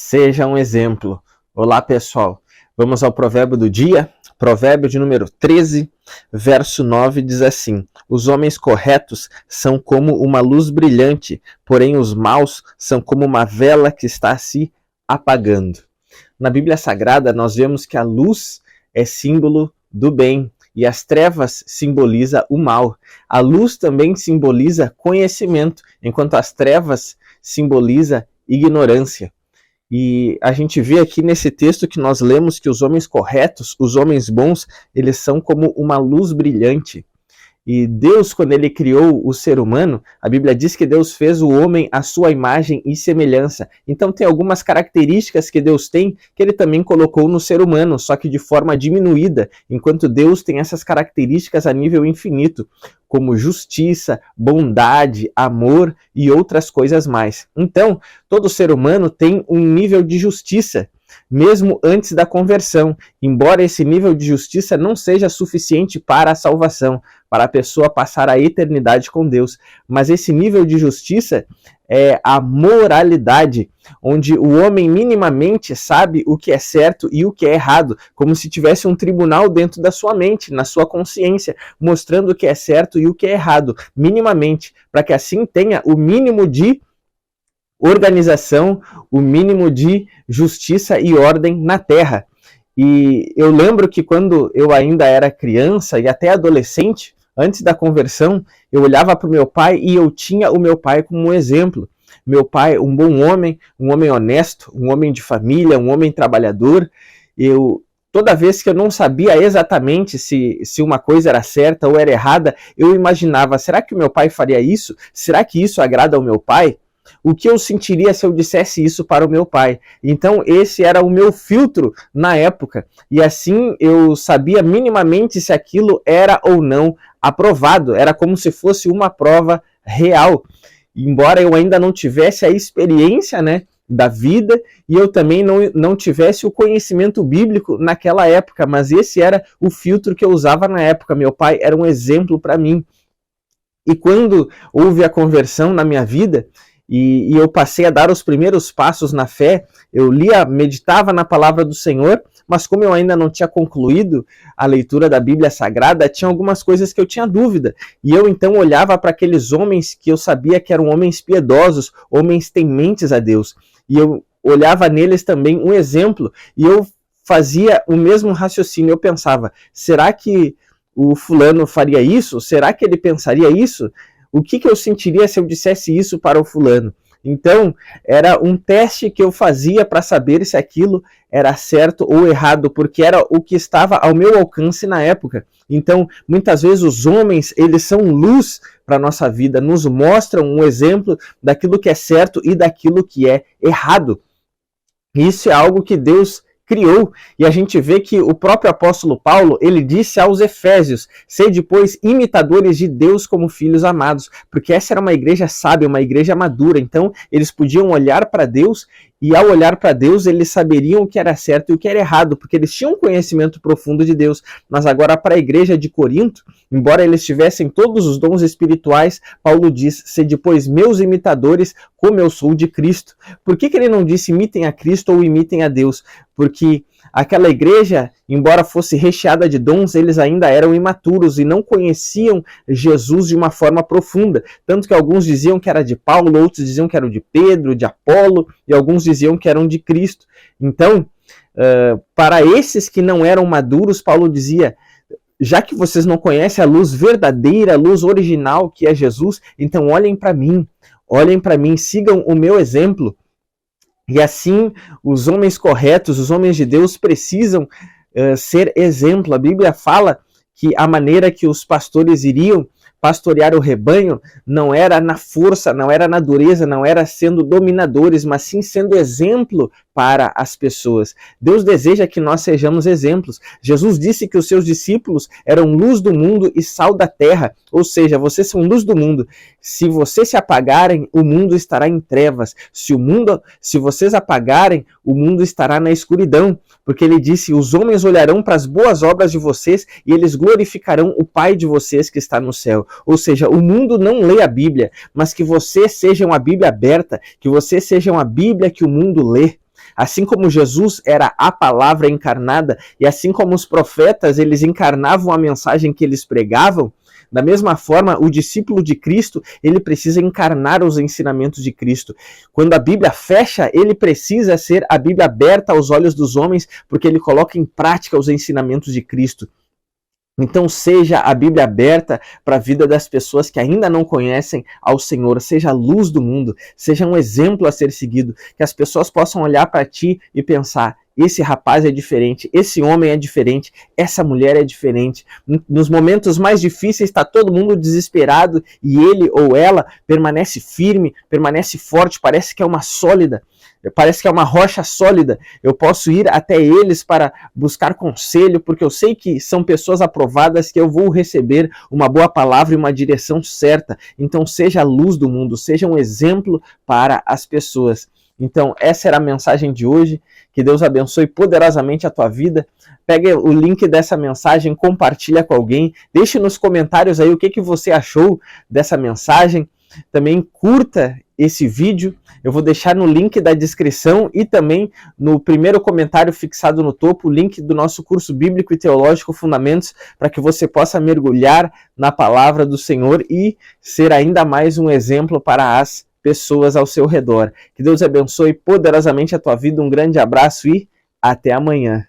Seja um exemplo. Olá, pessoal. Vamos ao provérbio do dia. Provérbio de número 13, verso 9 diz assim: os homens corretos são como uma luz brilhante, porém os maus são como uma vela que está se apagando. Na Bíblia Sagrada, nós vemos que a luz é símbolo do bem e as trevas simboliza o mal. A luz também simboliza conhecimento, enquanto as trevas simboliza ignorância. E a gente vê aqui nesse texto que nós lemos que os homens corretos, os homens bons, eles são como uma luz brilhante. E Deus, quando ele criou o ser humano, a Bíblia diz que Deus fez o homem à sua imagem e semelhança. Então tem algumas características que Deus tem que ele também colocou no ser humano, só que de forma diminuída, enquanto Deus tem essas características a nível infinito, como justiça, bondade, amor e outras coisas mais. Então, todo ser humano tem um nível de justiça, mesmo antes da conversão, embora esse nível de justiça não seja suficiente para a salvação, para a pessoa passar a eternidade com Deus. Mas esse nível de justiça é a moralidade, onde o homem minimamente sabe o que é certo e o que é errado, como se tivesse um tribunal dentro da sua mente, na sua consciência, mostrando o que é certo e o que é errado, minimamente, para que assim tenha o mínimo de organização, o mínimo de justiça e ordem na Terra. E eu lembro que quando eu ainda era criança e até adolescente, antes da conversão, eu olhava para o meu pai e eu tinha o meu pai como um exemplo. Meu pai, um bom homem, um homem honesto, um homem de família, um homem trabalhador. Toda vez que eu não sabia exatamente se uma coisa era certa ou era errada, eu imaginava, será que o meu pai faria isso? Será que isso agrada ao meu pai? O que eu sentiria se eu dissesse isso para o meu pai? Então esse era o meu filtro na época, e assim eu sabia minimamente se aquilo era ou não aprovado, era como se fosse uma prova real, embora eu ainda não tivesse a experiência, da vida, e eu também não tivesse o conhecimento bíblico naquela época, mas esse era o filtro que eu usava na época. Meu pai era um exemplo para mim. E quando houve a conversão na minha vida, e eu passei a dar os primeiros passos na fé, eu meditava na palavra do Senhor, mas como eu ainda não tinha concluído a leitura da Bíblia Sagrada, tinha algumas coisas que eu tinha dúvida. E eu então olhava para aqueles homens que eu sabia que eram homens piedosos, homens tementes a Deus. E eu olhava neles também um exemplo, e eu fazia o mesmo raciocínio. Eu pensava, será que o fulano faria isso? Será que ele pensaria isso? O que eu sentiria se eu dissesse isso para o fulano? Então, era um teste que eu fazia para saber se aquilo era certo ou errado, porque era o que estava ao meu alcance na época. Então, muitas vezes os homens, eles são luz para a nossa vida, nos mostram um exemplo daquilo que é certo e daquilo que é errado. Isso é algo que Deus criou, e a gente vê que o próprio apóstolo Paulo, ele disse aos Efésios, sede, pois, imitadores de Deus como filhos amados, porque essa era uma igreja sábia, uma igreja madura, então eles podiam olhar para Deus, e ao olhar para Deus, eles saberiam o que era certo e o que era errado, porque eles tinham um conhecimento profundo de Deus. Mas agora para a igreja de Corinto, embora eles tivessem todos os dons espirituais, Paulo diz, sede, pois, meus imitadores, como eu sou de Cristo. Por que ele não disse imitem a Cristo ou imitem a Deus? Porque aquela igreja, embora fosse recheada de dons, eles ainda eram imaturos e não conheciam Jesus de uma forma profunda. Tanto que alguns diziam que era de Paulo, outros diziam que era de Pedro, de Apolo, e alguns diziam que eram de Cristo. Então, para esses que não eram maduros, Paulo dizia, já que vocês não conhecem a luz verdadeira, a luz original que é Jesus, então olhem para mim, sigam o meu exemplo. E assim, os homens corretos, os homens de Deus precisam ser exemplo. A Bíblia fala que a maneira que os pastores iriam pastorear o rebanho não era na força, não era na dureza, não era sendo dominadores, mas sim sendo exemplo para as pessoas. Deus deseja que nós sejamos exemplos. Jesus disse que os seus discípulos eram luz do mundo e sal da terra, ou seja, vocês são luz do mundo. Se vocês se apagarem, o mundo estará em trevas. Se vocês apagarem, o mundo estará na escuridão. Porque ele disse, os homens olharão para as boas obras de vocês e eles glorificarão o Pai de vocês que está no céu. Ou seja, o mundo não lê a Bíblia, mas que vocês sejam a Bíblia aberta, que vocês sejam a Bíblia que o mundo lê. Assim como Jesus era a palavra encarnada, e assim como os profetas, eles encarnavam a mensagem que eles pregavam, da mesma forma, o discípulo de Cristo, ele precisa encarnar os ensinamentos de Cristo. Quando a Bíblia fecha, ele precisa ser a Bíblia aberta aos olhos dos homens, porque ele coloca em prática os ensinamentos de Cristo. Então seja a Bíblia aberta para a vida das pessoas que ainda não conhecem ao Senhor, seja a luz do mundo, seja um exemplo a ser seguido, que as pessoas possam olhar para ti e pensar: esse rapaz é diferente, esse homem é diferente, essa mulher é diferente. Nos momentos mais difíceis está todo mundo desesperado e ele ou ela permanece firme, permanece forte, parece que é uma sólida. Parece que é uma rocha sólida. Eu posso ir até eles para buscar conselho, porque eu sei que são pessoas aprovadas, que eu vou receber uma boa palavra e uma direção certa. Então seja a luz do mundo, seja um exemplo para as pessoas. Então essa era a mensagem de hoje. Que Deus abençoe poderosamente a tua vida. Pega o link dessa mensagem, compartilha com alguém. Deixe nos comentários aí o que você achou dessa mensagem. Também curta esse vídeo, eu vou deixar no link da descrição e também no primeiro comentário fixado no topo, o link do nosso curso bíblico e teológico Fundamentos, para que você possa mergulhar na palavra do Senhor e ser ainda mais um exemplo para as pessoas ao seu redor. Que Deus abençoe poderosamente a tua vida, um grande abraço e até amanhã.